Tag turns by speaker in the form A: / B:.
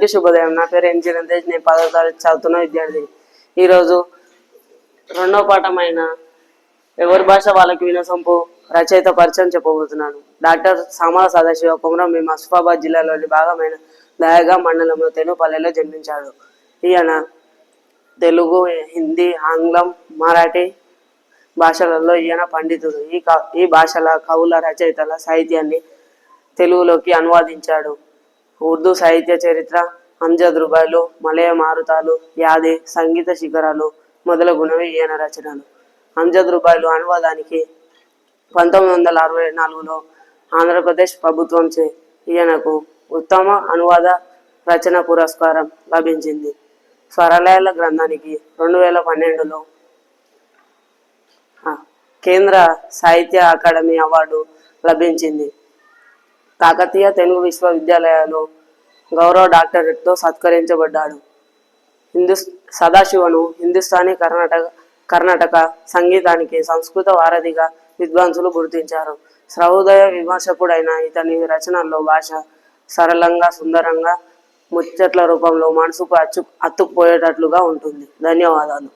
A: శుభోదయం. నా పేరు ఎన్ చిరంతేజ్. నేను 10వ తరగతి చదువుతున్న విద్యార్థి. ఈరోజు రెండో పాఠమైన ఎవరి భాష వాళ్ళకి వినసొంపు రచయిత పరిచయం చెప్పబోతున్నాను. డాక్టర్ సామల సదాశివ కుమరం మేము ఆసిఫాబాద్ జిల్లాలోని భాగమైన దయాగా మండలంలో తెనుపల్లెలో జన్మించాడు. ఈయన తెలుగు, హిందీ, ఆంగ్లం, మరాఠీ భాషలలో ఈయన పండితుడు. ఈ భాషల కవుల రచయితల సాహిత్యాన్ని తెలుగులోకి అనువాదించాడు. ఉర్దూ సాహిత్య చరిత్ర, అంజద్ రుబాయిలు, మలయ మారుతాలు, యాది, సంగీత శిఖరాలు మొదలగునవి ఈయన రచనలు. అంజద్ రుబాయిలు అనువాదానికి 1964లో ఆంధ్రప్రదేశ్ ప్రభుత్వంచే ఈయనకు ఉత్తమ అనువాద రచన పురస్కారం లభించింది. స్వరలయాల గ్రంథానికి 2012లో కేంద్ర సాహిత్య అకాడమీ అవార్డు లభించింది. కాకతీయ తెలుగు విశ్వవిద్యాలయంలో గౌరవ డాక్టరేట్తో సత్కరించబడ్డాడు. సదాశివను హిందుస్థానీ కర్ణాటక సంగీతానికి సంస్కృత వారధిగా విద్వాంసులు గుర్తించారు. సహృదయ విమర్శకుడైన ఇతని రచనల్లో భాష సరళంగా, సుందరంగా, ముచ్చట్ల రూపంలో మనసుకు అత్తుకుపోయేటట్లుగా ఉంటుంది. ధన్యవాదాలు.